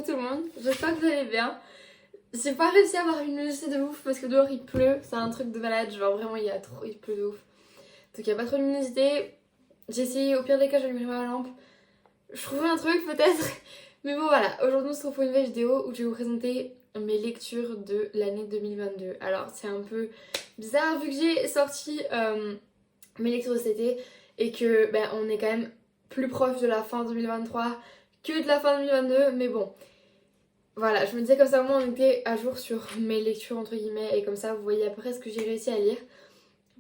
coucou tout le monde, j'espère que vous allez bien. J'ai pas réussi à avoir une luminosité de ouf parce que dehors il pleut, c'est un truc de malade, genre vraiment il pleut de ouf. Donc il y a pas trop de luminosité, j'ai essayé, au pire des cas j'allumerai ma lampe. Je trouverai un truc peut-être, mais bon voilà, aujourd'hui on se retrouve pour une nouvelle vidéo où je vais vous présenter mes lectures de l'année 2022. Alors c'est un peu bizarre vu que j'ai sorti mes lectures de cet été et que on est quand même plus proche de la fin 2023 que de la fin 2022, mais bon. Voilà, je me disais comme ça au moins on était à jour sur mes lectures entre guillemets et comme ça vous voyez à peu près ce que j'ai réussi à lire.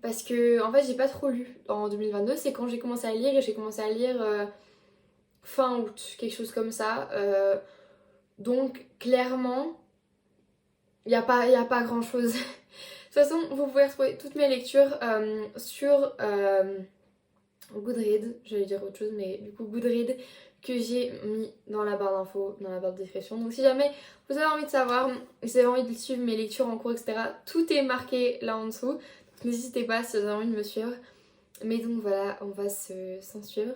Parce que en fait j'ai pas trop lu en 2022, c'est quand j'ai commencé à lire et j'ai commencé à lire fin août, quelque chose comme ça. Donc clairement, y a pas grand chose. De toute façon, vous pouvez retrouver toutes mes lectures sur Goodreads, j'allais dire autre chose, mais du coup Goodreads que j'ai mis dans la barre d'infos, dans la barre de description. Donc si jamais vous avez envie de savoir, si vous avez envie de suivre mes lectures en cours, etc., tout est marqué là en dessous. Donc n'hésitez pas si vous avez envie de me suivre. Mais donc voilà, on va s'en suivre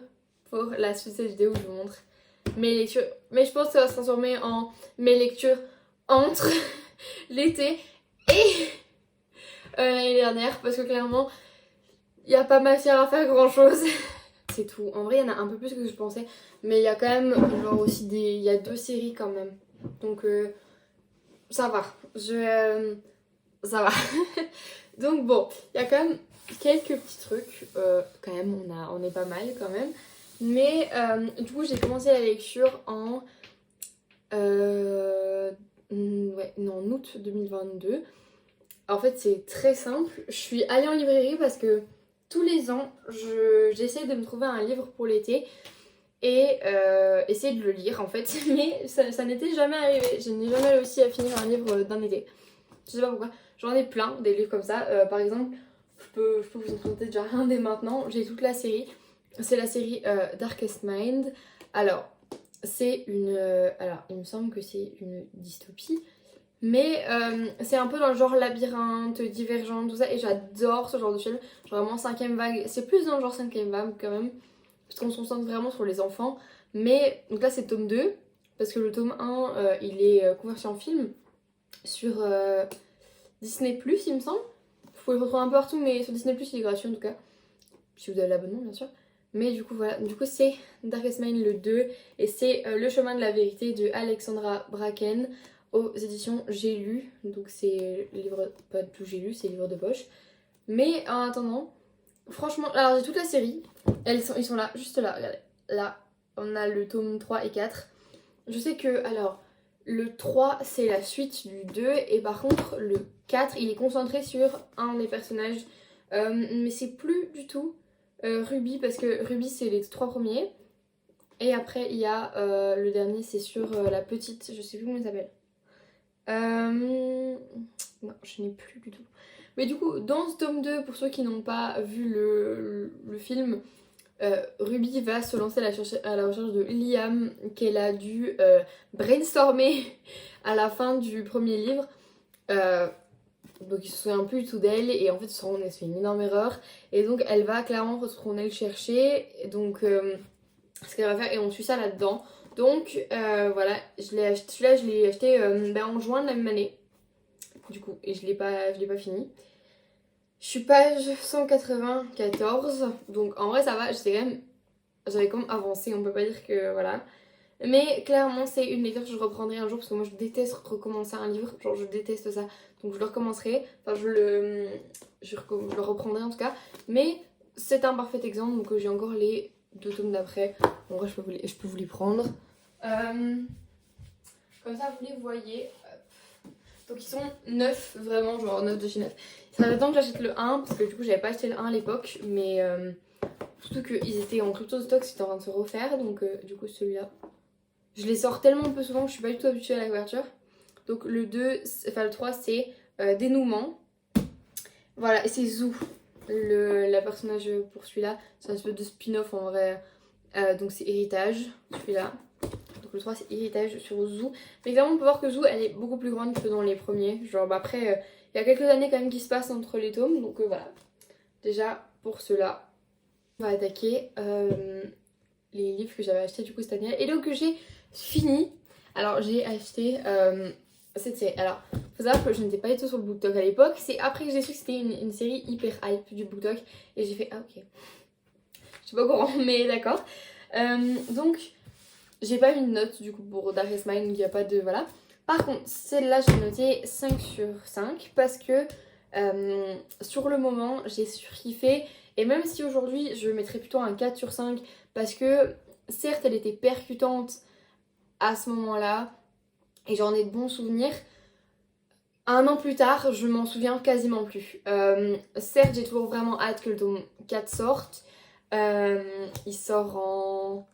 pour la suite de cette vidéo où je vous montre mes lectures. Mais je pense que ça va se transformer en mes lectures entre l'été et l'année dernière parce que clairement il n'y a pas matière à faire grand chose. C'est tout. En vrai, il y en a un peu plus que je pensais. Mais il y a quand même, genre aussi il y a 2 séries quand même. Donc, ça va. Ça va. Donc bon, il y a quand même quelques petits trucs. Quand même, on est pas mal quand même. Mais du coup, j'ai commencé la lecture en... en août 2022. En fait, c'est très simple. Je suis allée en librairie parce que tous les ans, j'essaie de me trouver un livre pour l'été et essayer de le lire en fait. Mais ça n'était jamais arrivé. Je n'ai jamais réussi à finir un livre d'un été. Je sais pas pourquoi. J'en ai plein, des livres comme ça. Par exemple, je peux vous en présenter déjà un dès maintenant. J'ai toute la série. C'est la série Darkest Mind. Alors, c'est une... alors, il me semble que c'est une dystopie. Mais c'est un peu dans le genre labyrinthe, divergent, tout ça. Et j'adore ce genre de film. Genre vraiment 5ème vague. C'est plus dans le genre 5ème vague quand même. Parce qu'on se concentre vraiment sur les enfants. Mais donc là c'est tome 2. Parce que le tome 1 il est converti en film. Sur Disney+, il me semble. Vous pouvez le retrouver un peu partout. Mais sur Disney+, il est gratuit en tout cas. Si vous avez l'abonnement bien sûr. Mais du coup voilà. Du coup c'est Darkest Mind le 2. Et c'est Le chemin de la vérité de Alexandra Bracken. Aux éditions J'ai lu, donc c'est livre, pas tout J'ai lu, c'est livre de poche. Mais en attendant, franchement, alors j'ai toute la série, ils sont là, juste là, regardez. Là, on a le tome 3 et 4. Je sais que, alors, le 3 c'est la suite du 2, et par contre, le 4 il est concentré sur un des personnages. Mais c'est plus du tout Ruby, parce que Ruby c'est les 3 premiers. Et après, il y a le dernier, c'est sur la petite, je sais plus comment elle s'appelle. Non, je n'ai plus du tout. Mais du coup, dans ce tome 2, pour ceux qui n'ont pas vu le film, Ruby va se lancer à la recherche de Liam qu'elle a dû brainstormer à la fin du premier livre. Donc il se souvient plus du tout d'elle et en fait elle se fait une énorme erreur. Et donc elle va clairement retourner le chercher. Et donc ce qu'elle va faire, et on suit ça là-dedans. Donc voilà, celui-là je l'ai acheté en juin de la même année. Du coup, et je l'ai pas fini. Je suis page 194, donc en vrai ça va, j'avais quand même avancé, on peut pas dire que voilà. Mais clairement c'est une lecture que je reprendrai un jour parce que moi je déteste recommencer un livre, genre je déteste ça. Donc je le recommencerai, enfin je le reprendrai en tout cas. Mais c'est un parfait exemple, donc j'ai encore les 2 tomes d'après. En vrai je peux vous les prendre. Comme ça vous les voyez. Donc ils sont 9, vraiment, genre 9 de chez 9. Ça fait temps que j'achète le 1, parce que du coup j'avais pas acheté le 1 à l'époque, mais surtout qu'ils étaient en crypto stock, c'était en train de se refaire, donc du coup celui-là. Je les sors tellement peu souvent que je suis pas du tout habituée à la couverture. Donc le 2, enfin le 3 c'est Dénouement. Voilà, et c'est Zou, la personnage pour celui-là. C'est un espèce de spin-off en vrai. Donc c'est Héritage, celui-là. Donc le 3 c'est Héritage sur Zou. Mais clairement on peut voir que Zou elle est beaucoup plus grande que dans les premiers. Genre après il y a quelques années quand même qui se passent entre les tomes. Donc voilà. Déjà pour cela on va attaquer les livres que j'avais achetés du coup cette année. Et donc que j'ai fini. Alors j'ai acheté cette série. Alors faut savoir que je n'étais pas du tout sur le BookTok à l'époque. C'est après que j'ai su que c'était une série hyper hype du BookTok. Et j'ai fait ah ok. Je suis pas au courant mais d'accord. Donc j'ai pas mis de note du coup pour Darkest Mind. Il n'y a pas de... Voilà. Par contre celle-là j'ai noté 5 sur 5 parce que sur le moment j'ai surkiffé. Et même si aujourd'hui je mettrais plutôt un 4 sur 5 parce que certes elle était percutante à ce moment-là et j'en ai de bons souvenirs. Un an plus tard, je m'en souviens quasiment plus. Certes, j'ai toujours vraiment hâte que le tome 4 sorte. Il sort en...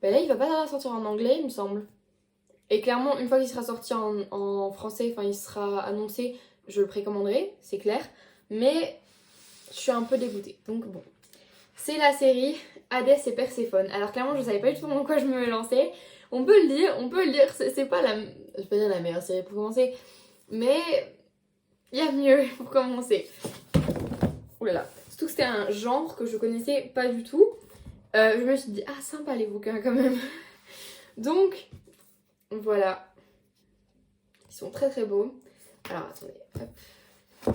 Ben là, il va pas sortir en anglais, il me semble. Et clairement, une fois qu'il sera sorti en français, enfin il sera annoncé, je le précommanderai, c'est clair. Mais je suis un peu dégoûtée. Donc bon. C'est la série Hadès et Perséphone. Alors clairement, je savais pas du tout dans quoi je me lançais. On peut le dire, c'est pas la... Je vais pas dire la meilleure série pour commencer. Mais il y a mieux pour commencer. Ouh là là. Surtout que c'était un genre que je connaissais pas du tout. Je me suis dit, ah sympa les bouquins quand même. Donc, voilà. Ils sont très très beaux. Alors, attendez. Hop.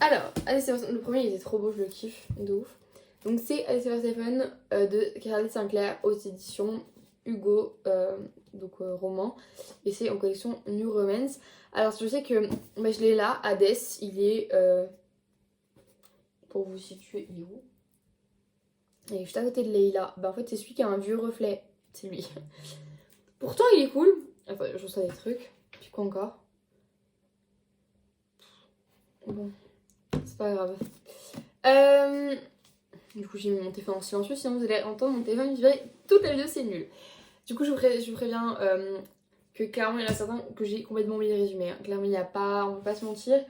Alors, Alice le premier il était trop beau, je le kiffe de ouf. Donc c'est Alice Perséphone de Caroline Sinclair aux éditions Hugo, donc roman. Et c'est en collection New Romance. Alors je sais que bah, je l'ai là, Hadès, il est... pour vous situer, il est où? Il est juste à côté de Leila. Bah en fait c'est celui qui a un vieux reflet. C'est lui. Pourtant il est cool. Enfin je reçois des trucs. Puis quoi encore? Bon, c'est pas grave. Du coup j'ai mis mon téléphone en silencieux, sinon vous allez entendre mon téléphone vibrer toute la vidéo, c'est nul. Du coup je vous préviens que clairement il y en a certains que j'ai complètement oublié de résumer. Hein. Clairement il n'y a pas, on peut pas se mentir.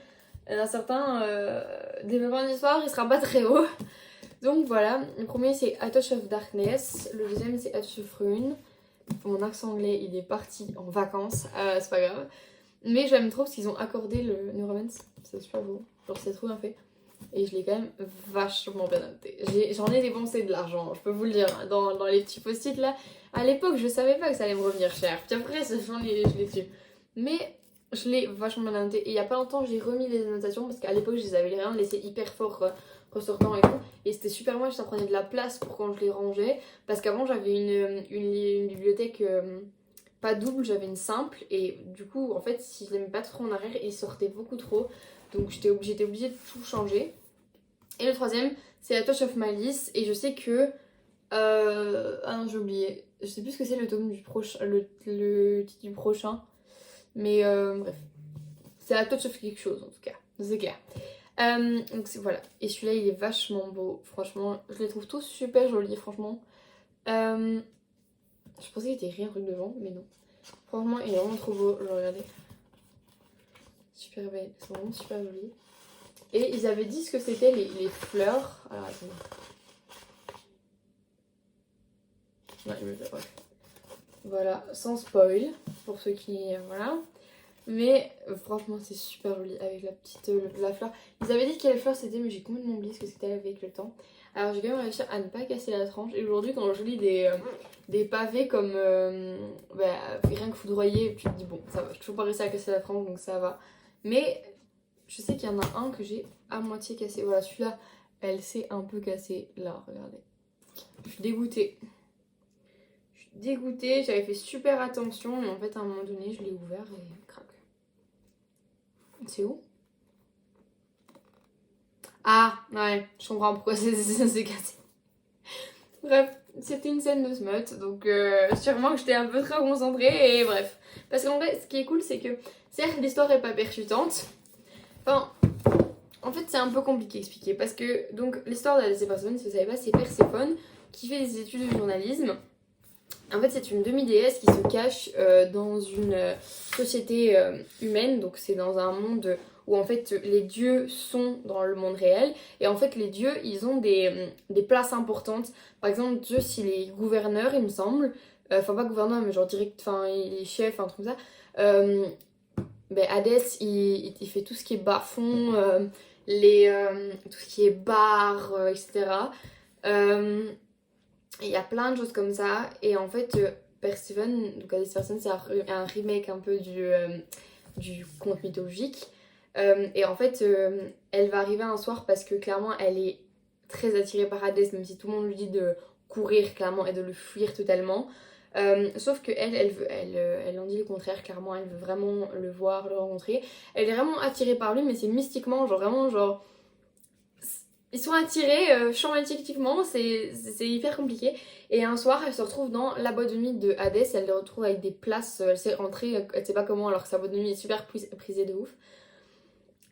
Il y en a certains, développement d'histoire il sera pas très haut. Donc voilà, le premier c'est A Touch of Darkness, le deuxième c'est A Touch of Ruin. Mon accent anglais il est parti en vacances, c'est pas grave. Mais j'aime trop parce qu'ils ont accordé le New Romance, c'est super beau, genre c'est trop bien fait. Et je l'ai quand même vachement bien noté. J'en ai dépensé de l'argent, je peux vous le dire, dans les petits post-it là. À l'époque, je savais pas que ça allait me revenir cher. Puis après, je l'ai su. Mais je l'ai vachement bien noté. Et il y a pas longtemps, j'ai remis les annotations parce qu'à l'époque, je les avais rien laissé hyper fort ressortant et tout. Et c'était super moche, ça prenait de la place pour quand je les rangeais. Parce qu'avant, j'avais une bibliothèque pas double, j'avais une simple. Et du coup, en fait, si je les mets pas trop en arrière, ils sortaient beaucoup trop. Donc j'étais obligée de tout changer. Et le troisième, c'est A Touch of Malice. Et je sais que... Ah non, j'ai oublié. Je sais plus ce que c'est le tome du prochain, le titre du prochain. Mais bref. C'est A Touch of quelque chose en tout cas. C'est clair. Donc voilà. Et celui-là, il est vachement beau. Franchement, je les trouve tous super jolis, franchement. Je pensais qu'il était écrit un truc devant, mais non. Franchement, il est vraiment trop beau. Je regardez. Super belle. Ils sont vraiment super jolis. Et ils avaient dit ce que c'était les fleurs. Alors attendez. Ouais, bref. Voilà, sans spoil, pour ceux qui... voilà. Mais franchement, c'est super joli avec la petite... la fleur. Ils avaient dit quelle fleur c'était, mais j'ai complètement oublié ce que c'était avec le temps. Alors j'ai quand même réussi à ne pas casser la tranche. Et aujourd'hui, quand je lis des pavés comme... bah, rien que foudroyer, tu te dis bon, ça va. Je suis toujours pas réussi à casser la tranche, donc ça va. Mais je sais qu'il y en a un que j'ai à moitié cassé. Voilà, celui-là, elle s'est un peu cassée. Là, regardez. Je suis dégoûtée. Dégoûtée, j'avais fait super attention et en fait à un moment donné je l'ai ouvert et crac. C'est où? Ah ouais, je comprends pourquoi c'est cassé. Bref, c'était une scène de smut donc sûrement que j'étais un peu trop concentrée et bref. Parce qu'en vrai ce qui est cool c'est que certes l'histoire est pas percutante. Enfin, en fait c'est un peu compliqué à expliquer parce que donc l'histoire d'Alice et Perséphone, si vous savez pas, c'est Perséphone qui fait des études de journalisme. En fait, c'est une demi-déesse qui se cache dans une société humaine. Donc, c'est dans un monde où, en fait, les dieux sont dans le monde réel. Et en fait, les dieux, ils ont des places importantes. Par exemple, Zeus, il est gouverneur, il me semble. Enfin, pas gouverneur, mais genre direct, enfin, il est chef, un truc comme ça. Ben, Hadès, il fait tout ce qui est bas-fond, tout ce qui est bar, etc. Il y a plein de choses comme ça et en fait Perséphone, donc Hadès Perséphone, c'est un remake un peu du conte mythologique. Et en fait, elle va arriver un soir parce que clairement, elle est très attirée par Hadès, même si tout le monde lui dit de courir clairement et de le fuir totalement. Sauf que elle en dit le contraire, clairement, elle veut vraiment le voir, le rencontrer. Elle est vraiment attirée par lui, mais c'est mystiquement, genre vraiment, genre. Ils sont attirés chamatiquement, c'est hyper compliqué. Et un soir, elle se retrouve dans la boîte de nuit de Hadès, elle le retrouve avec des places, elle s'est rentrée, elle sait pas comment, alors que sa boîte de nuit est super prisée de ouf.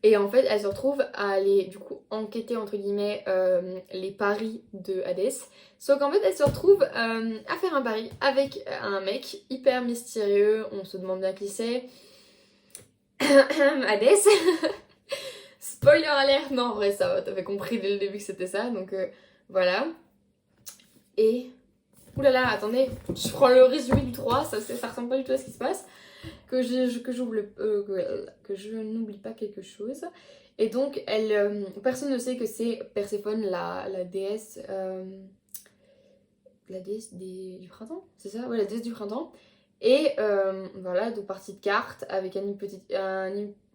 Et en fait, elle se retrouve à aller du coup enquêter entre guillemets les paris de Hadès. Sauf qu'en fait, elle se retrouve à faire un pari avec un mec hyper mystérieux. On se demande bien qui c'est. Hadès. Spoiler alert. Non, en vrai, ça va, t'avais compris dès le début que c'était ça. Donc voilà. Et. Oulala, attendez, je prends le résumé du 3, ça ressemble pas du tout à ce qui se passe. Que je n'oublie pas quelque chose. Et donc, personne ne sait que c'est Perséphone, la déesse, du printemps, c'est ça? Ouais, la déesse du printemps. Et voilà, donc partie de cartes avec un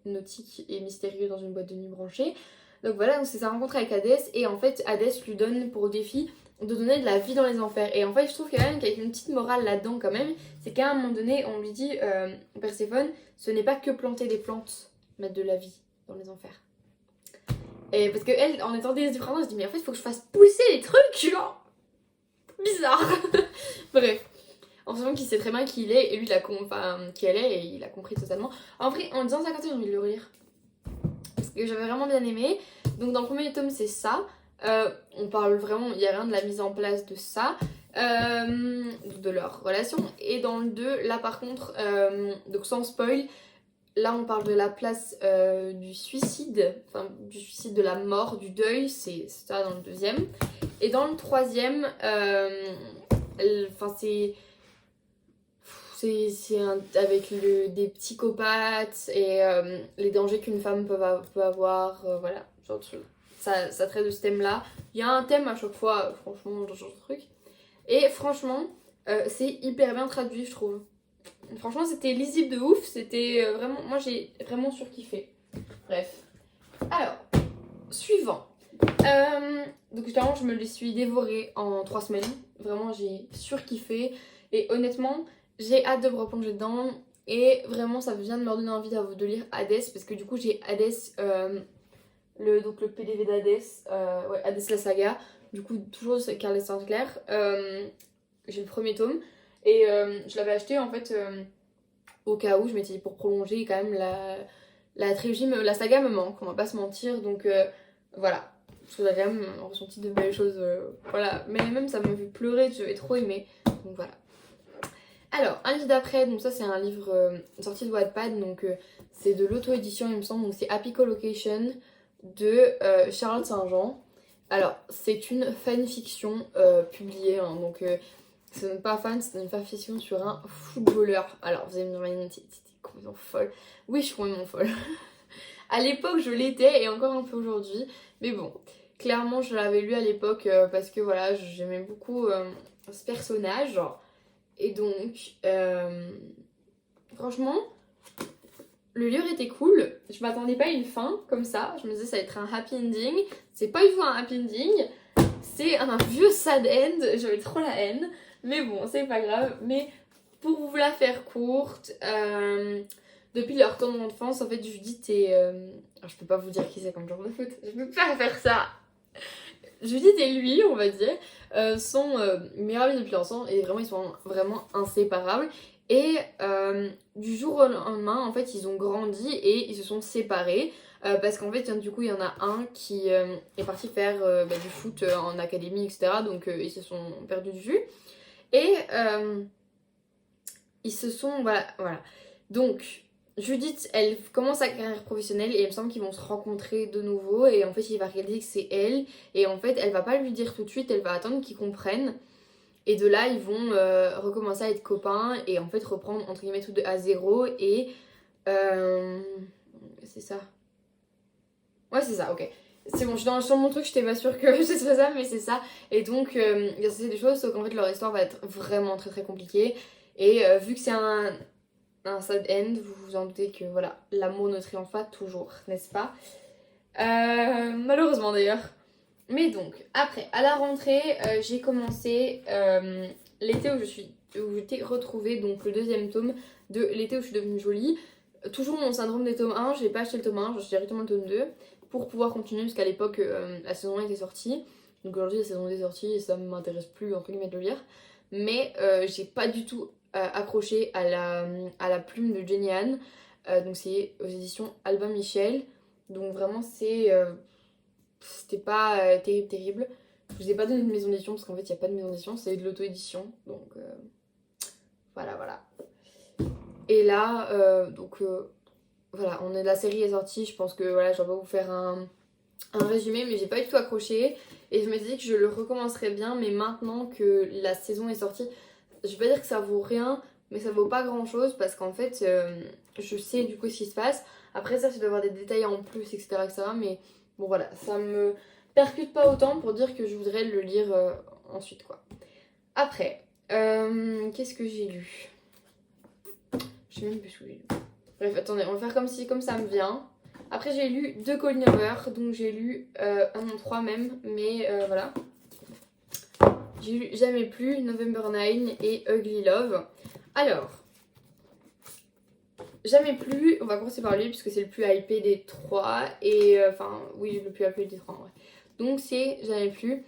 hypnotique et mystérieux dans une boîte de nuit branchée. Donc voilà, donc c'est sa rencontre avec Hadès. Et en fait, Hadès lui donne pour défi de donner de la vie dans les enfers. Et en fait, je trouve quand même qu'il y a une petite morale là-dedans quand même. C'est qu'à un moment donné, on lui dit, Perséphone, ce n'est pas que planter des plantes, mettre de la vie dans les enfers. Et parce qu'elle, en étant déesse du printemps, elle se dit, mais en fait, il faut que je fasse pousser les trucs, genre, bizarre. Bref. En sachant qu'il sait très bien qui il est, et lui, qui elle est, et il a compris totalement. En vrai, en disant ça comme ça, j'ai envie de le relire. Parce que j'avais vraiment bien aimé. Donc dans le premier tome, c'est ça. On parle vraiment, il n'y a rien de la mise en place de ça, de leur relation. Et dans le 2, là par contre, donc sans spoil, là on parle de la place du suicide, enfin du suicide, de la mort, du deuil, c'est ça dans le deuxième. Et dans le troisième, c'est avec des psychopathes et les dangers qu'une femme peut avoir, voilà, genre de truc. Ça traite de ce thème-là. Il y a un thème à chaque fois, franchement, dans ce genre de truc. Et franchement, c'est hyper bien traduit, je trouve. Franchement, c'était lisible de ouf. C'était vraiment... Moi, j'ai vraiment surkiffé. Bref. Alors, suivant. Donc, justement, je me les suis dévorée en 3 semaines. Vraiment, j'ai surkiffé. Et honnêtement, j'ai hâte de me replonger dedans. Et vraiment, ça vient de me donner envie de lire Hadès. Parce que du coup, j'ai Hadès... donc le PDV d'Hadès, ouais, Hadès la saga, du coup toujours Carles Saint-Clair, j'ai le premier tome et je l'avais acheté en fait au cas où je m'étais dit pour prolonger quand même la trilogie, la saga me manque, on va pas se mentir, donc voilà, parce que j'ai quand même ressenti de belles choses, voilà, mais même ça m'a fait pleurer, j'avais trop aimé, donc voilà. Alors, un livre d'après, donc ça c'est un livre sorti de Wattpad, donc c'est de l'auto-édition il me semble, donc c'est Happy Collocation de Charlotte Saint-Jean. Alors, c'est une fanfiction publiée, hein, donc ce n'est pas fan, c'est une fanfiction sur un footballeur. Alors, vous allez me dire, t'es complètement folle. Oui, je suis complètement folle. À l'époque, je l'étais et encore un peu aujourd'hui, mais bon, clairement, je l'avais lu à l'époque parce que voilà, j'aimais beaucoup ce personnage, et donc, franchement. Le livre était cool, je m'attendais pas à une fin comme ça, je me disais ça va être un happy ending, c'est pas du tout un happy ending, c'est un vieux sad end, j'avais trop la haine, mais bon c'est pas grave, mais pour vous la faire courte, depuis leur temps d'enfance en fait Judith et... alors, je peux pas vous dire qui c'est comme genre de foot, je peux pas faire ça. Judith et lui, on va dire, sont meilleurs amis depuis longtemps et vraiment ils sont vraiment inséparables. Et du jour au lendemain, en fait, ils ont grandi et ils se sont séparés. Parce qu'en fait, du coup, il y en a un qui est parti faire du foot en académie, etc. Donc, ils se sont perdus de vue. Et ils se sont... Voilà. Donc, Judith, elle commence sa carrière professionnelle et il me semble qu'ils vont se rencontrer de nouveau. Et en fait, il va réaliser que c'est elle. Et en fait, elle va pas lui dire tout de suite, elle va attendre qu'ils comprennent. Et de là, ils vont recommencer à être copains et en fait reprendre entre guillemets tout à zéro. Et c'est ça. Ouais, c'est ça, ok. C'est bon, je suis sur mon truc, j'étais pas sûre que c'est ça, mais c'est ça. Et donc, il y a des choses, sauf qu'en fait, leur histoire va être vraiment très très compliquée. Et vu que c'est un sad end, vous vous en doutez que voilà, l'amour ne triomphe pas toujours, n'est-ce pas? Malheureusement d'ailleurs. Mais donc, après, à la rentrée, j'ai commencé l'été où je t'ai retrouvé donc le deuxième tome de l'été où je suis devenue jolie. Toujours mon syndrome des tomes 1, j'ai pas acheté le tome 1, j'ai directement le tome 2 pour pouvoir continuer parce qu'à l'époque la saison 1 était sortie. Donc aujourd'hui la saison 2 est sortie et ça m'intéresse plus entre guillemets de le lire. Mais j'ai pas du tout accroché à la plume de Jenny Han. Donc c'est aux éditions Albin Michel. Donc vraiment c'était pas terrible. Je vous ai pas donné de maison d'édition parce qu'en fait il n'y a pas de maison d'édition, c'est de l'auto-édition. Donc voilà. Et là, voilà, la série est sortie, je pense que voilà, je vais pas vous faire un résumé, mais j'ai pas du tout accroché. Et je me dis que je le recommencerai bien, mais maintenant que la saison est sortie, je vais pas dire que ça vaut rien, mais ça vaut pas grand chose parce qu'en fait, je sais du coup ce qui se passe. Après ça, je dois avoir des détails en plus, etc. Mais bon, voilà, ça me percute pas autant pour dire que je voudrais le lire ensuite, quoi. Après, qu'est-ce que j'ai lu? Je sais même plus ce que j'ai lu. Bref, attendez, on va faire comme ça me vient. Après, j'ai lu 2 Colin Hoover, donc j'ai lu non 3 même, mais voilà. J'ai lu Jamais plus, November 9 et Ugly Love. Alors, Jamais plus, on va commencer par lui puisque c'est le plus hypé des 3. Et enfin, oui, le plus hypé des 3 en vrai. Donc c'est Jamais plus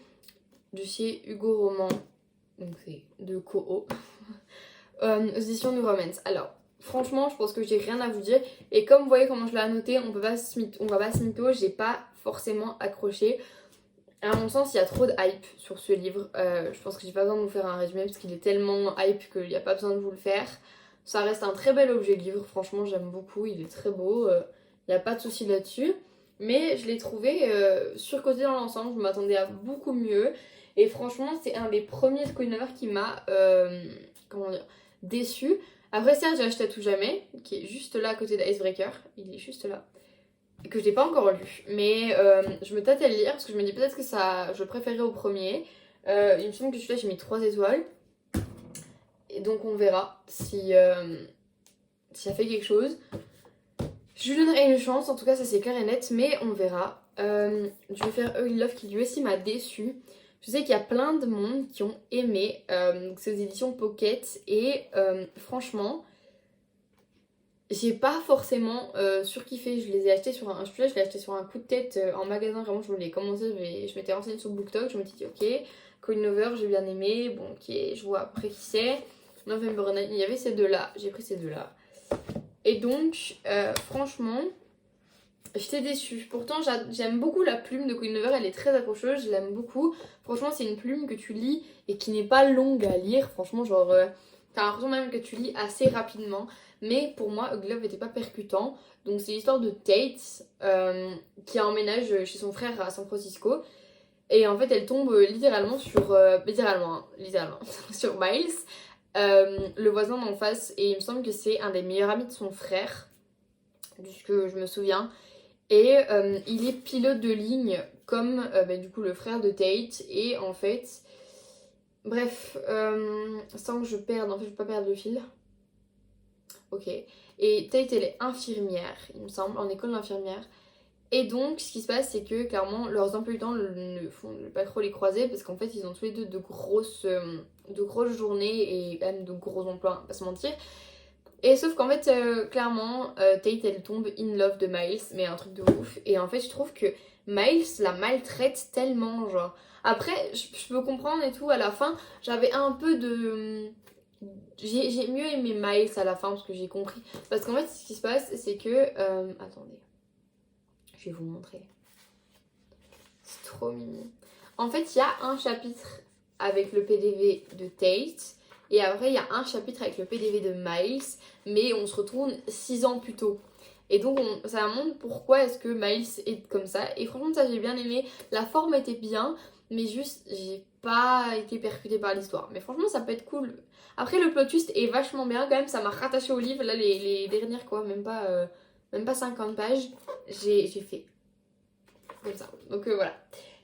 de chez Hugo Roman. Donc c'est de Koho. Aux éditions New Romance. Alors, franchement, je pense que j'ai rien à vous dire. Et comme vous voyez comment je l'ai annoté, on va pas se mytho, j'ai pas forcément accroché. À mon sens, il y a trop de hype sur ce livre. Je pense que j'ai pas besoin de vous faire un résumé parce qu'il est tellement hype qu'il n'y a pas besoin de vous le faire. Ça reste un très bel objet de livre, franchement, j'aime beaucoup. Il est très beau, il n'y a pas de souci là-dessus. Mais je l'ai trouvé surcoté dans l'ensemble, je m'attendais à beaucoup mieux. Et franchement, c'est un des premiers Colin Hoover qui m'a comment dire, déçu. Après, certes, j'ai acheté À tout jamais, qui est juste là à côté d'Icebreaker. Il est juste là que je n'ai pas encore lu, mais je me tâte à le lire parce que je me dis peut-être que ça, je le préférerais au premier. Il me semble que celui-là j'ai mis 3 étoiles, et donc on verra si ça fait quelque chose. Je lui donnerai une chance, en tout cas ça c'est clair et net, mais on verra. Je vais faire Ugly Love qui lui aussi m'a déçu. Je sais qu'il y a plein de monde qui ont aimé ces éditions Pocket et franchement, j'ai pas forcément surkiffé. Je les ai achetés sur je l'ai acheté sur un coup de tête en magasin. Vraiment, je voulais commencer. Je m'étais renseignée sur BookTok. Je m'étais dit, ok, Colin Hoover, j'ai bien aimé. Bon, ok, je vois après qui c'est. November 9, il y avait ces deux-là. J'ai pris ces deux-là. Et donc, franchement, j'étais déçue. Pourtant, j'aime beaucoup la plume de Colin Hoover. Elle est très accrocheuse. Je l'aime beaucoup. Franchement, c'est une plume que tu lis et qui n'est pas longue à lire. Franchement, genre, t'as l'impression même que tu lis assez rapidement. Mais pour moi, Ugly Love n'était pas percutant. Donc c'est l'histoire de Tate qui emménage chez son frère à San Francisco. Et en fait, elle tombe littéralement sur... littéralement, sur Miles, le voisin d'en face. Et il me semble que c'est un des meilleurs amis de son frère, de ce que je me souviens. Et il est pilote de ligne comme du coup le frère de Tate. Et en fait... Bref, sans que je perde... En fait, je ne vais pas perdre le fil. Ok. Et Tate, elle est infirmière, il me semble, en école d'infirmière. Et donc, ce qui se passe, c'est que clairement, leurs emplois du temps ne font pas trop les croiser parce qu'en fait, ils ont tous les deux de grosses journées et quand même de gros emplois, on va pas se mentir. Et sauf qu'en fait, clairement, Tate, elle tombe in love de Miles, mais un truc de ouf. Et en fait, je trouve que Miles la maltraite tellement, genre. Après, je peux comprendre et tout, à la fin, j'avais un peu de... J'ai mieux aimé Miles à la fin parce que j'ai compris. Parce qu'en fait, ce qui se passe, c'est que... attendez. Je vais vous montrer. C'est trop mignon. En fait, il y a un chapitre avec le PDV de Tate. Et après, il y a un chapitre avec le PDV de Miles. Mais on se retourne 6 ans plus tôt. Et donc, ça montre pourquoi est-ce que Miles est comme ça. Et franchement, ça, j'ai bien aimé. La forme était bien. Mais juste, j'ai pas été percutée par l'histoire. Mais franchement, ça peut être cool. Après, le plot twist est vachement bien quand même. Ça m'a rattaché au livre. Là, les dernières, quoi, même pas 50 pages. J'ai fait comme ça. Donc voilà.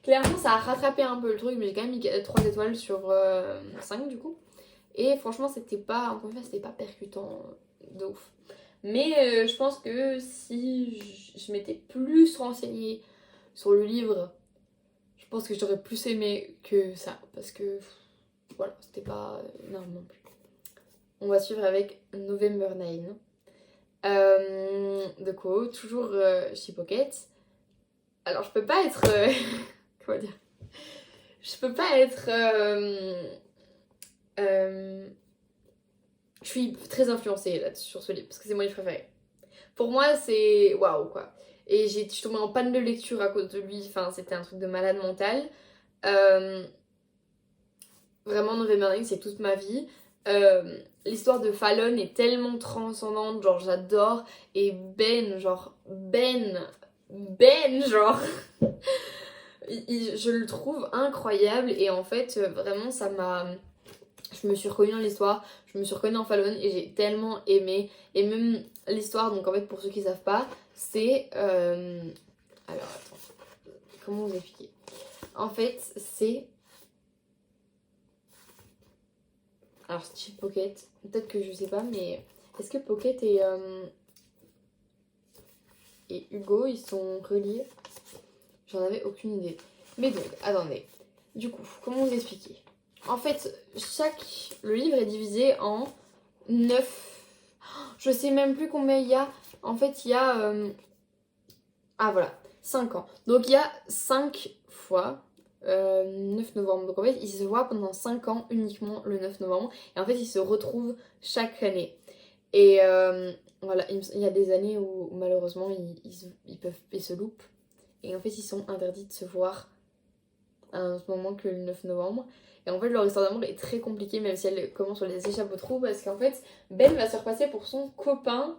Clairement, ça a rattrapé un peu le truc. Mais j'ai quand même mis 3 étoiles sur 5 du coup. Et franchement, encore une fois, c'était pas percutant de ouf. Mais je pense que si je m'étais plus renseignée sur le livre, je pense que j'aurais plus aimé que ça. Parce que voilà, c'était pas énorme non plus. On va suivre avec November 9. De quoi toujours chez Pocket. Alors je peux pas être... comment dire? Je peux pas être... je suis très influencée là sur ce livre parce que c'est mon livre préféré. Pour moi c'est waouh quoi. Et je suis tombée en panne de lecture à cause de lui. Enfin c'était un truc de malade mental. Euh, Vraiment November 9 c'est toute ma vie. L'histoire de Fallon est tellement transcendante, genre j'adore. Et Ben, genre, je le trouve incroyable. Et en fait, vraiment, ça m'a. Je me suis reconnue dans l'histoire, je me suis reconnue dans Fallon et j'ai tellement aimé. Et même l'histoire, donc en fait, pour ceux qui savent pas, c'est. Alors attends, comment vous expliquer? En fait, c'est. Alors, Steve Pocket, peut-être que je sais pas, mais est-ce que Pocket et Hugo ils sont reliés? J'en avais aucune idée. Mais donc, attendez. Du coup, comment vous expliquer? En fait, le livre est divisé en 9. Je sais même plus combien il y a. En fait, il y a. Ah voilà, 5 ans. Donc il y a 5 fois 9 novembre. Donc en fait, ils se voient pendant 5 ans uniquement le 9 novembre. Et en fait, ils se retrouvent chaque année. Et voilà, il y a des années où malheureusement ils se loupent. Et en fait, ils sont interdits de se voir à un autre moment que le 9 novembre. Et en fait, leur histoire d'amour est très compliquée, même si elle commence sur les échappatoire, parce qu'en fait, Ben va se faire passer pour son copain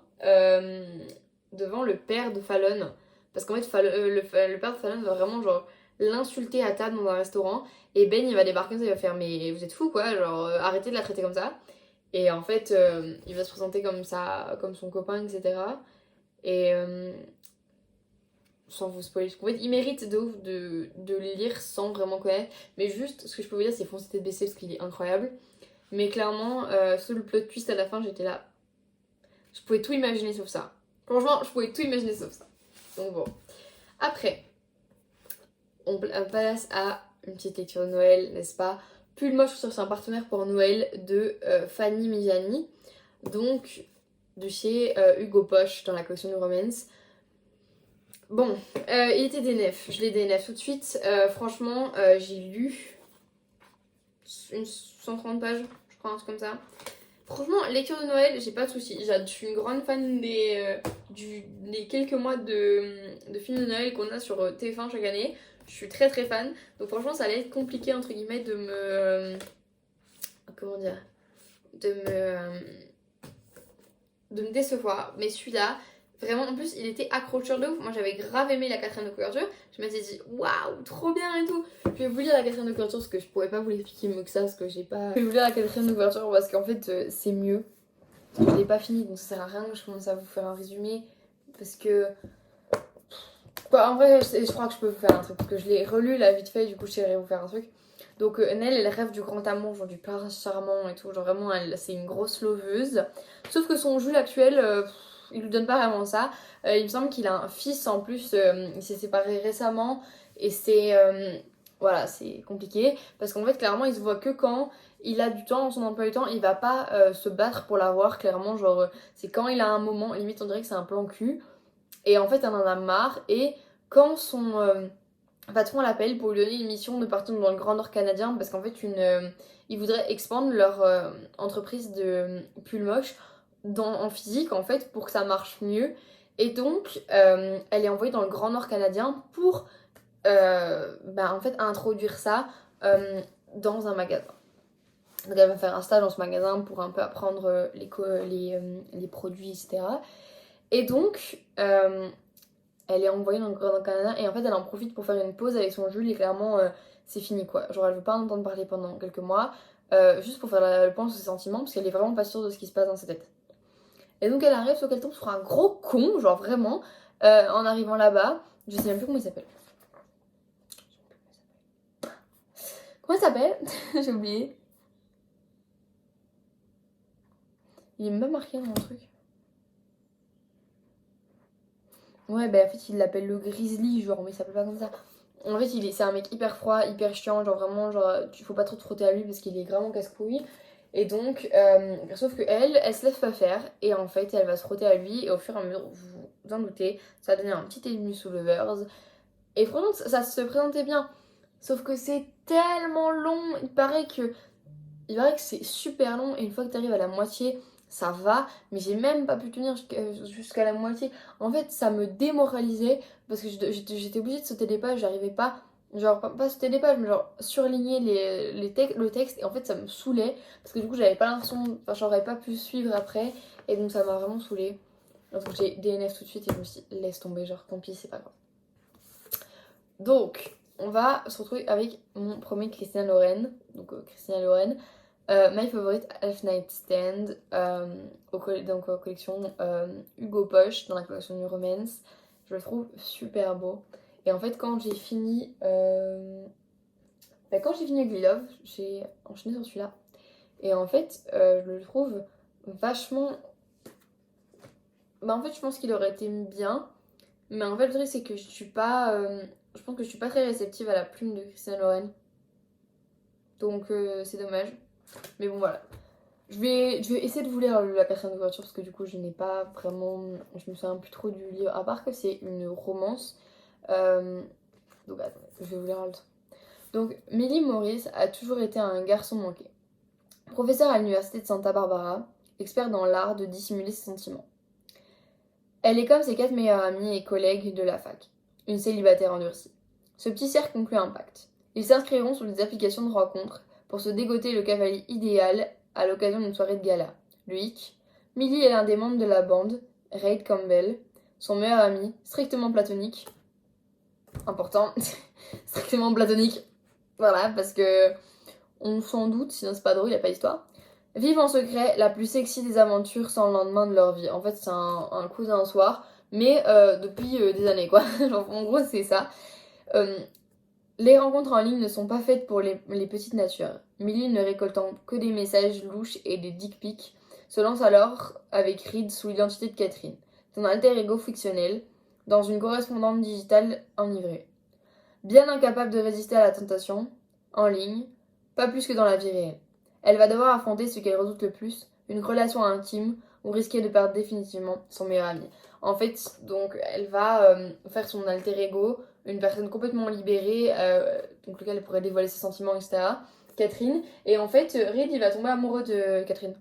devant le père de Fallon. Parce qu'en fait, le père de Fallon va vraiment genre l'insulter à table dans un restaurant. Et Ben, il va débarquer, il va faire mais vous êtes fou quoi, genre arrêtez de la traiter comme ça. Et en fait, il va se présenter comme ça, comme son copain, etc. Et sans vous spoiler, parce qu'en fait, il mérite de ouf de le lire sans vraiment connaître. Mais juste, ce que je peux vous dire, c'est foncez tête baissée parce qu'il est incroyable. Mais clairement, sous le plot twist à la fin, j'étais là. Je pouvais tout imaginer sauf ça. Franchement, je pouvais tout imaginer sauf ça. Donc bon. Après, on passe à une petite lecture de Noël, n'est-ce pas? Pull Moche c'est un partenaire pour Noël de Fanny Miani. Donc, de chez Hugo Poche dans la collection du Romance. Bon, il était DNF, je l'ai DNF tout de suite. Franchement, j'ai lu une 130 pages, je crois, un truc comme ça. Franchement, lecture de Noël, j'ai pas de soucis. Je suis une grande fan des quelques mois de films de Noël qu'on a sur TF1 chaque année. Je suis très très fan. Donc franchement, ça allait être compliqué, entre guillemets, de me... comment dire? De me décevoir. Mais celui-là, vraiment, en plus, il était accrocheur de ouf. Moi, j'avais grave aimé la quatrième de couverture. Je m'étais dit, waouh, trop bien et tout. Je vais vous lire la quatrième de couverture parce que je pourrais pas vous l'expliquer mieux que ça. Parce que j'ai pas. Je vais vous lire la quatrième de couverture parce qu'en fait, c'est mieux. Je l'ai pas fini donc ça sert à rien que je commence à vous faire un résumé. Parce que. Quoi, en vrai, je crois que je peux vous faire un truc. Parce que je l'ai relu là vite fait. Du coup, je sais vous faire un truc. Donc, Nell, elle rêve du grand amour, genre du prince charmant et tout. Genre vraiment, c'est une grosse loveuse. Sauf que son Jules actuel. Il lui donne pas vraiment ça. Il me semble qu'il a un fils en plus, il s'est séparé récemment et voilà, c'est compliqué parce qu'en fait, clairement, il se voit que quand il a du temps dans son emploi du temps, il va pas se battre pour l'avoir, clairement. Genre, c'est quand il a un moment, limite, on dirait que c'est un plan cul. Et en fait, elle en a marre. Et quand son patron l'appelle pour lui donner une mission de partir dans le Grand Nord canadien, parce qu'en fait, ils voudraient expandre leur entreprise de pull moche en physique en fait pour que ça marche mieux et donc elle est envoyée dans le Grand Nord canadien pour en fait introduire ça dans un magasin. Donc elle va faire un stage dans ce magasin pour un peu apprendre les produits etc. Et donc elle est envoyée dans le Grand Nord canadien et en fait elle en profite pour faire une pause avec son Jules et clairement c'est fini quoi. Genre elle veut pas en entendre parler pendant quelques mois juste pour faire le point sur ses sentiments parce qu'elle est vraiment pas sûre de ce qui se passe dans sa tête. Et donc elle arrive, sauf qu'elle tombe sur un gros con, genre vraiment, en arrivant là-bas. Je sais même plus comment il s'appelle. Comment il s'appelle? J'ai oublié. Il est même pas marqué dans mon truc. Ouais, bah en fait, il l'appelle le Grizzly, genre, mais il s'appelle pas comme ça. En fait, c'est un mec hyper froid, hyper chiant, genre vraiment, genre, tu faut pas trop te frotter à lui parce qu'il est vraiment casse-couille. Et donc, sauf que elle se laisse pas faire, et en fait, elle va se frotter à lui, et au fur et à mesure, vous vous en doutez, ça va donner un petit ennemi sous Lovers. Et franchement, ça se présentait bien. Sauf que c'est tellement long, il paraît que c'est super long, et une fois que t'arrives à la moitié, ça va, mais j'ai même pas pu tenir jusqu'à la moitié. En fait, ça me démoralisait parce que j'étais obligée de sauter des pages, j'arrivais pas, genre pas sauter des pages, mais genre surligner le texte, et en fait, ça me saoulait parce que du coup, j'avais pas l'impression, enfin, j'aurais pas pu suivre après, et donc ça m'a vraiment saoulée. Donc j'ai DNF tout de suite et je me suis dit, laisse tomber, genre tant pis, c'est pas grave. Donc, on va se retrouver avec mon premier Christian Loren. Donc, Christian Loren. My Favorite Half Night Stand. Donc, en collection Hugo Poche, dans la collection New Romance. Je le trouve super beau. Et en fait, quand j'ai fini. Quand j'ai fini Ugly Love, j'ai enchaîné sur celui-là. Et en fait, je le trouve vachement. Bah, en fait, je pense qu'il aurait été bien. Mais en fait, le truc, c'est que je suis pas. Je pense que je suis pas très réceptive à la plume de Christian Loren. Donc c'est dommage. Mais bon voilà. Je vais essayer de vous lire la quatrième de couverture parce que du coup je n'ai pas vraiment. Je me souviens plus trop du livre. À part que c'est une romance. Donc attendez, je vais vous lire le truc. Donc Millie Morris a toujours été un garçon manqué. Professeur à l'université de Santa Barbara, expert dans l'art de dissimuler ses sentiments. Elle est comme ses 4 meilleures amies et collègues de la fac. Une célibataire endurcie. Ce petit cercle conclut un pacte. Ils s'inscriront sur des applications de rencontres pour se dégoter le cavalier idéal à l'occasion d'une soirée de gala. Le hic, Millie est l'un des membres de la bande, Reid Campbell, son meilleur ami, strictement platonique. Important, strictement platonique. Voilà, parce que on s'en doute, sinon c'est pas drôle, il n'y a pas d'histoire. Vivent en secret la plus sexy des aventures sans le lendemain de leur vie. En fait, c'est un cousin un soir, mais depuis des années, quoi. Genre, en gros, c'est ça. Euh, les rencontres en ligne ne sont pas faites pour les petites natures. Millie, ne récoltant que des messages louches et des dick pics, se lance alors avec Reed sous l'identité de Catherine, son alter ego fictionnel, dans une correspondante digitale enivrée. Bien incapable de résister à la tentation, en ligne, pas plus que dans la vie réelle. Elle va devoir affronter ce qu'elle redoute le plus, une relation intime ou risquer de perdre définitivement son meilleur ami. En fait, donc, elle va faire son alter ego, une personne complètement libérée, donc lequel elle pourrait dévoiler ses sentiments, etc. Catherine. Et en fait, Reed, il va tomber amoureux de Catherine.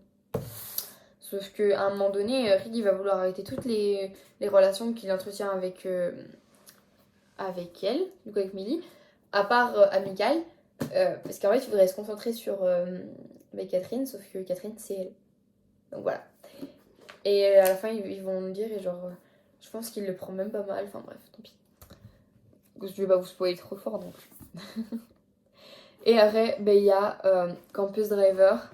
Sauf qu'à un moment donné, Reed, il va vouloir arrêter toutes les relations qu'il entretient avec elle, du coup avec Millie, à part amicale, parce qu'en fait, il voudrait se concentrer sur avec Catherine, sauf que Catherine, c'est elle. Donc voilà. Et à la fin, ils vont me dire, et genre, je pense qu'il le prend même pas mal, enfin bref, tant pis. Je vais pas vous spoiler trop fort, donc. Et après, il y a Campus Driver,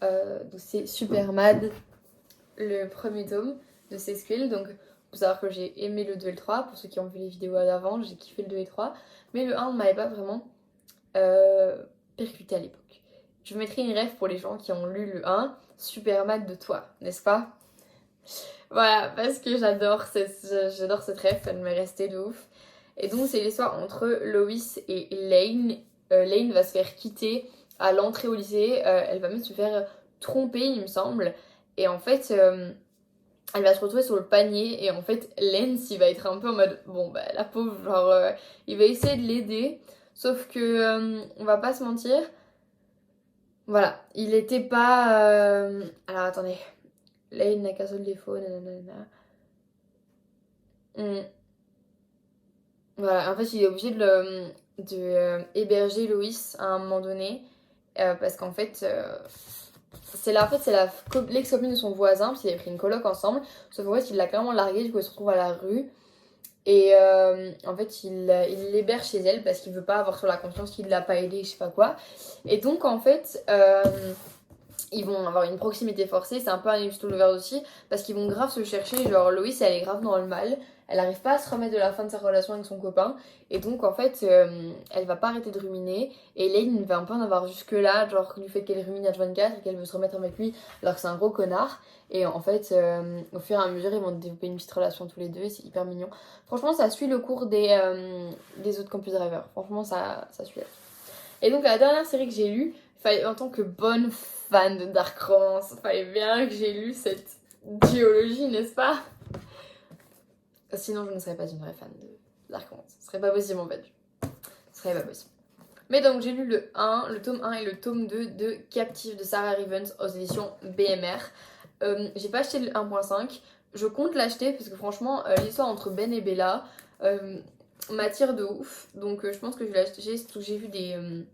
donc c'est Supermad, le premier tome de Sesquill, donc faut savoir que j'ai aimé le 2 et le 3, pour ceux qui ont vu les vidéos d'avant, j'ai kiffé le 2 et le 3, mais le 1 ne m'avait pas vraiment percuté à l'époque. Je vous mettrai une ref pour les gens qui ont lu le 1, Superman de toi, n'est-ce pas? Voilà, parce que j'adore cette ref, elle m'est restée de ouf. Et donc c'est l'histoire entre Lois et Lane. Lane va se faire quitter à l'entrée au lycée, elle va même se faire tromper il me semble. Et en fait, elle va se retrouver sur le panier et en fait Lance il va être un peu en mode bon bah la pauvre genre il va essayer de l'aider sauf que on va pas se mentir voilà il était pas alors attendez Lane n'a qu'un seul défaut nanana. Voilà en fait il est obligé de héberger Loïs à un moment donné parce qu'en fait c'est l'ex-copine de son voisin parce qu'ils avaient pris une coloc ensemble sauf qu'en fait il l'a clairement larguée du coup elle se retrouve à la rue. Et en fait, il l'héberge chez elle parce qu'il veut pas avoir sur la conscience qu'il l'a pas aidé, je sais pas quoi. Et donc, en fait, ils vont avoir une proximité forcée, c'est un peu un Lips to Lovers aussi, parce qu'ils vont grave se chercher, genre Loïs elle est grave dans le mal, elle arrive pas à se remettre de la fin de sa relation avec son copain, et donc en fait elle va pas arrêter de ruminer, et Lane va un peu en avoir jusque là, genre du fait qu'elle rumine H24 et qu'elle veut se remettre avec lui alors que c'est un gros connard, et en fait au fur et à mesure ils vont développer une petite relation tous les deux, et c'est hyper mignon. Franchement ça suit le cours des autres Campus Driver, franchement ça suit. Et donc la dernière série que j'ai lue, en tant que bonne fan de Dark Romance, il fallait bien que j'ai lu cette duologie, n'est-ce pas? Sinon je ne serais pas une vraie fan de Dark Romance. Ce serait pas possible en fait. Ce serait pas possible. Mais donc j'ai lu le tome 1 et le tome 2 de Captive de Sarah Rivens aux éditions BMR. J'ai pas acheté le 1.5. Je compte l'acheter parce que franchement l'histoire entre Ben et Bella m'attire de ouf. Donc je pense que je vais l'acheter. J'ai vu des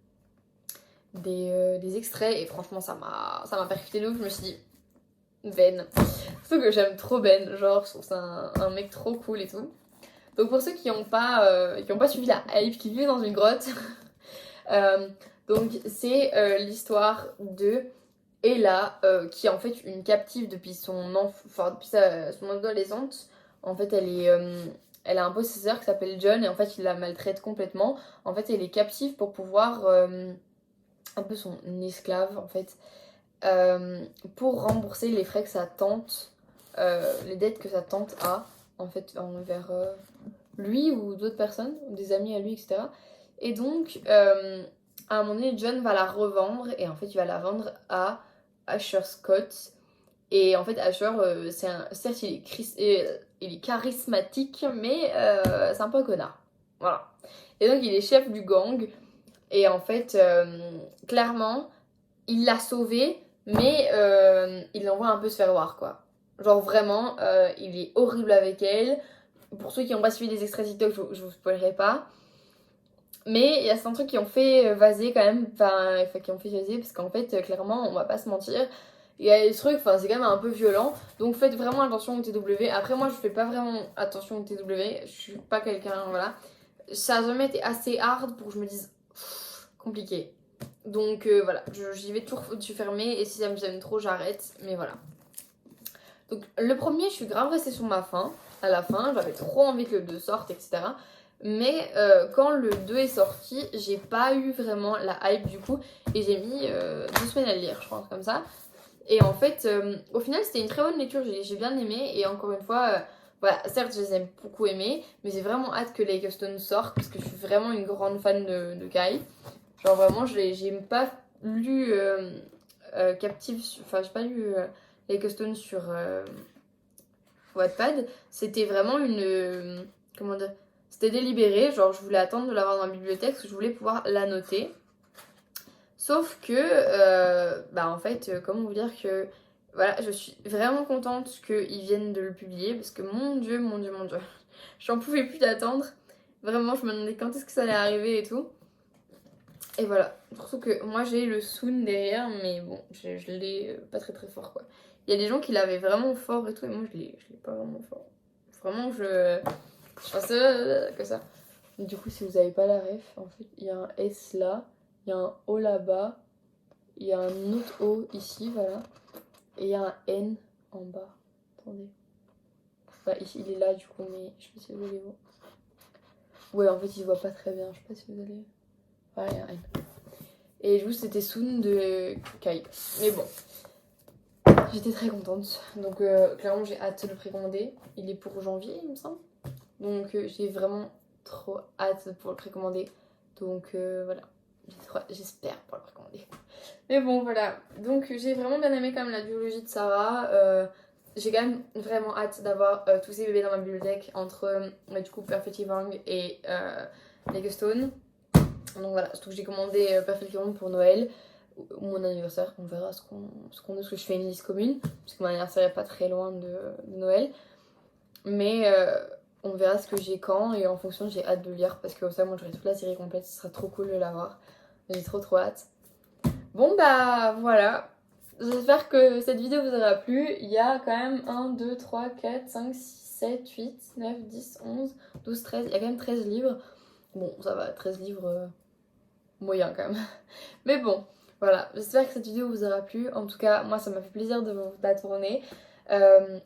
extraits et franchement ça m'a percuté de ouf. Je me suis dit Ben, surtout que j'aime trop Ben, genre je trouve ça un mec trop cool et tout. Donc pour ceux qui n'ont pas suivi la hype, qui vivent dans une grotte, donc c'est l'histoire de Ella qui est en fait une captive depuis son adolescente. En fait elle a un possesseur qui s'appelle John et en fait il la maltraite complètement. En fait elle est captive pour pouvoir un peu son esclave en fait, pour rembourser les frais que sa tante, les dettes que sa tante a en fait envers lui ou d'autres personnes, des amis à lui, etc. Et donc à un moment donné, John va la revendre et en fait il va la vendre à Asher Scott. Et en fait Asher, certes il est charismatique, mais c'est un peu un connard. Voilà. Et donc il est chef du gang. Et en fait, clairement, il l'a sauvée, mais il l'envoie un peu se faire voir, quoi. Genre vraiment, il est horrible avec elle. Pour ceux qui n'ont pas suivi des extraits TikTok, je vous spoilerai pas. Mais il y a certains trucs qui ont fait vaser quand même, enfin qui ont fait vaser, parce qu'en fait, clairement, on va pas se mentir, il y a des trucs, enfin c'est quand même un peu violent, donc faites vraiment attention au TW. Après moi je fais pas vraiment attention au TW, je suis pas quelqu'un, voilà. Ça a jamais été assez hard pour que je me dise compliqué. Donc voilà, j'y vais toujours du fermé et si ça me gêne trop, j'arrête. Mais voilà. Donc le premier, je suis grave restée sur ma faim. À la fin, j'avais trop envie que le 2 sorte, etc. Mais quand le 2 est sorti, j'ai pas eu vraiment la hype du coup. Et j'ai mis 2 semaines à le lire, je pense, comme ça. Et en fait, au final, c'était une très bonne lecture. J'ai bien aimé. Et encore une fois, voilà, certes, je les ai beaucoup aimés. Mais j'ai vraiment hâte que Lake Stone sorte parce que je suis vraiment une grande fan de Kai. Genre vraiment, j'ai pas lu Captive, enfin j'ai pas lu Lake Stone sur Wattpad. C'était vraiment comment dire, c'était délibéré, genre je voulais attendre de l'avoir dans la bibliothèque parce que je voulais pouvoir la noter. Sauf que, bah en fait, comment vous dire que, voilà, je suis vraiment contente qu'ils viennent de le publier parce que mon dieu, mon dieu, mon dieu, j'en pouvais plus d'attendre. Vraiment, je me demandais quand est-ce que ça allait arriver et tout. Et voilà, surtout que moi j'ai le Soon derrière, mais bon, je l'ai pas très très fort quoi. Il y a des gens qui l'avaient vraiment fort et tout, et moi je l'ai pas vraiment fort. Vraiment, je pense que ça. Du coup, si vous avez pas la ref, en fait, il y a un S là, il y a un O là-bas, il y a un autre O ici, voilà, et il y a un N en bas. Attendez. Bah, ici, il est là du coup, mais je sais pas si vous allez voir. Ouais, en fait, il se voit pas très bien, je sais pas si vous allez. Ouais, il y a un N. Et du coup, c'était Soon de Kai. Mais bon, j'étais très contente. Donc, clairement, j'ai hâte de le précommander. Il est pour janvier, il me semble. Donc, j'ai vraiment trop hâte pour le précommander. Donc, voilà. J'espère pour le précommander. Mais bon, voilà. Donc, j'ai vraiment bien aimé quand même la duologie de Sarah. J'ai quand même vraiment hâte d'avoir tous ces bébés dans ma bibliothèque entre, du coup, Perfect Evang et Lake Stone. Donc voilà, surtout que j'ai commandé Perfect Evang pour Noël ou mon anniversaire. On verra ce que je fais une liste commune. Parce que mon anniversaire n'est pas très loin de Noël. Mais on verra ce que j'ai quand. Et en fonction, j'ai hâte de lire. Parce que ça, moi, j'aurai toute la série complète. Ce sera trop cool de l'avoir. J'ai trop hâte. Bon, bah voilà. J'espère que cette vidéo vous aura plu. Il y a quand même 1, 2, 3, 4, 5, 6, 7, 8, 9, 10, 11, 12, 13. Il y a quand même 13 livres. Bon, ça va, 13 livres moyen quand même. Mais bon, Voilà, j'espère que cette vidéo vous aura plu. En tout cas, moi ça m'a fait plaisir de vous la tourner.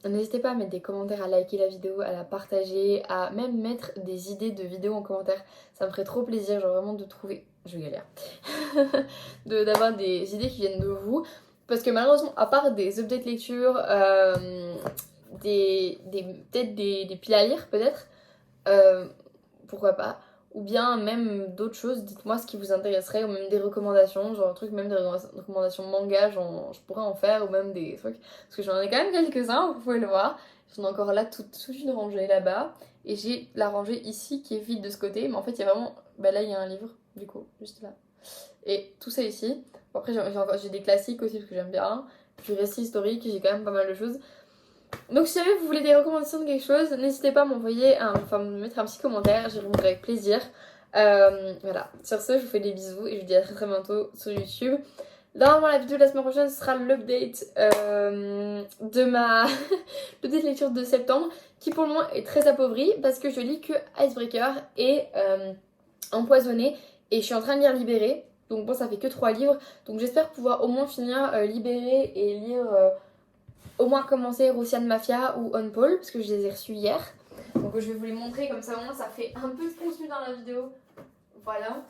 N'hésitez pas à mettre des commentaires, à liker la vidéo, à la partager, à même mettre des idées de vidéos en commentaire. Ça me ferait trop plaisir, genre vraiment de trouver... Je galère. D'avoir des idées qui viennent de vous. Parce que malheureusement, à part des updates lecture, peut-être des piles à lire peut-être, pourquoi pas, ou bien même d'autres choses, dites-moi ce qui vous intéresserait, ou même des recommandations, genre un truc, même des recommandations manga, genre, je pourrais en faire, ou même des trucs, parce que j'en ai quand même quelques-uns, vous pouvez le voir, j'en ai encore là toute une rangée là-bas, et j'ai la rangée ici qui est vide de ce côté, mais en fait il y a vraiment, bah là il y a un livre, du coup, juste là, et tout ça ici. Bon, après j'ai des classiques aussi, parce que j'aime bien, du récit historique, j'ai quand même pas mal de choses. Donc si jamais vous voulez des recommandations de quelque chose, n'hésitez pas à m'envoyer, enfin me mettre un petit commentaire, j'y répondrai avec plaisir. Voilà, sur ce, je vous fais des bisous et je vous dis à très très bientôt sur YouTube. Normalement la vidéo de la semaine prochaine ce sera l'update de ma l'update lecture de septembre, qui pour le moment est très appauvrie parce que je lis que Icebreaker et Empoisonné, et je suis en train de lire Libéré. Donc bon, ça fait que 3 livres, donc j'espère pouvoir au moins finir Libéré et lire... au moins commencer Russian Mafia ou On Paul, parce que je les ai reçus hier. Donc je vais vous les montrer, comme ça au moins ça fait un peu de contenu dans la vidéo. Voilà.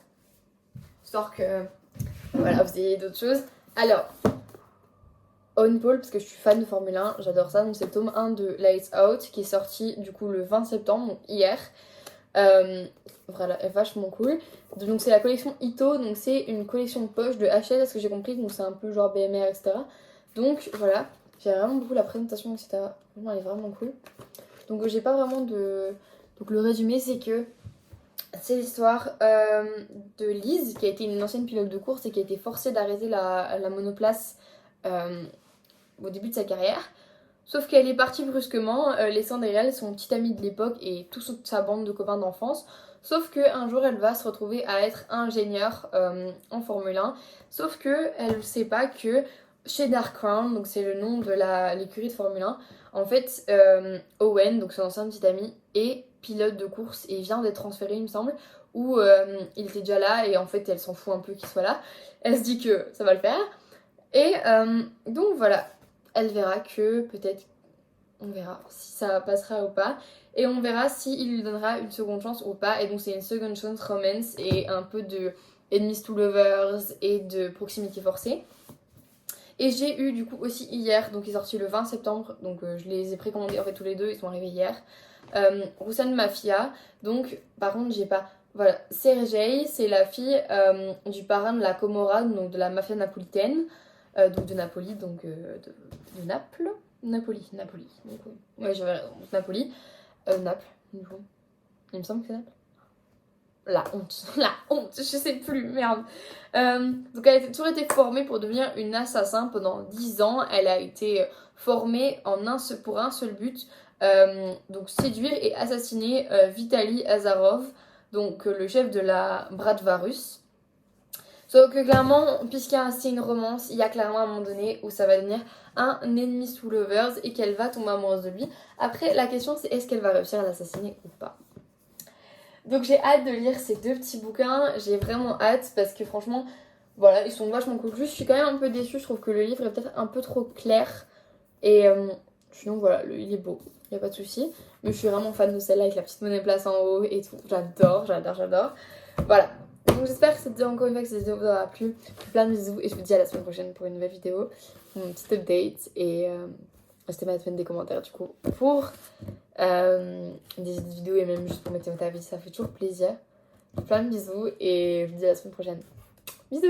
Histoire que voilà, vous ayez d'autres choses. Alors, On Paul, parce que je suis fan de Formule 1, j'adore ça. Donc c'est le tome 1 de Lights Out, qui est sorti du coup le 20 septembre, donc hier. Voilà, vachement cool. Donc c'est la collection Ito, donc c'est une collection de poches de Hachette, à ce que j'ai compris, donc c'est un peu genre BMR, etc. Donc voilà. J'aime vraiment beaucoup la présentation, etc. Vraiment, elle est vraiment cool. Donc j'ai pas vraiment de... Donc le résumé, c'est que c'est l'histoire de Lise, qui a été une ancienne pilote de course et qui a été forcée d'arrêter la monoplace au début de sa carrière. Sauf qu'elle est partie brusquement, laissant derrière elle son petit ami de l'époque et toute sa bande de copains d'enfance. Sauf qu'un jour, elle va se retrouver à être ingénieure en Formule 1. Sauf qu'elle ne sait pas que chez Dark Crown, donc c'est le nom de l'écurie de Formule 1, en fait, Owen, donc son ancien petit ami, est pilote de course et vient d'être transféré, il me semble, où il était déjà là et en fait, elle s'en fout un peu qu'il soit là. Elle se dit que ça va le faire. Et donc voilà, elle verra que peut-être, on verra si ça passera ou pas. Et on verra s'il lui donnera une seconde chance ou pas. Et donc c'est une second chance romance et un peu de enemies to lovers et de proximité forcée. Et j'ai eu du coup aussi hier, donc il est sorti le 20 septembre, donc je les ai précommandés en fait tous les deux, ils sont arrivés hier. Russian Mafia, donc par contre j'ai pas... Voilà, Sergei, c'est la fille du parrain de la Comorra, donc de la mafia napolitaine, donc de Napoli, donc de Naples. Napoli. Donc, ouais, j'avais raison, donc Napoli. Naples, du coup. Il me semble que c'est Naples. La honte, je sais plus, merde. Donc elle a toujours été formée pour devenir une assassin pendant 10 ans. Elle a été formée pour un seul but, donc séduire et assassiner Vitaly Azarov, donc le chef de la Bratva russe. Sauf que clairement, puisqu'il y a une romance, il y a clairement un moment donné où ça va devenir un ennemi to lovers et qu'elle va tomber amoureuse de lui. Après, la question c'est est-ce qu'elle va réussir à l'assassiner ou pas. Donc j'ai hâte de lire ces deux petits bouquins, j'ai vraiment hâte parce que franchement, voilà, ils sont vachement cool. Juste, je suis quand même un peu déçue, je trouve que le livre est peut-être un peu trop clair. Et sinon, voilà, il est beau, il n'y a pas de souci. Mais je suis vraiment fan de celle-là avec la petite monnaie place en haut et tout. J'adore. Voilà. Donc j'espère que c'était encore une fois que cette vidéo vous aura plu. Plein de bisous et je vous dis à la semaine prochaine pour une nouvelle vidéo. Une petite update et n'hésitez pas à mettre des commentaires du coup pour des vidéos et même juste pour mettre votre avis, ça fait toujours plaisir. Plein de bisous et je vous dis à la semaine prochaine. Bisous!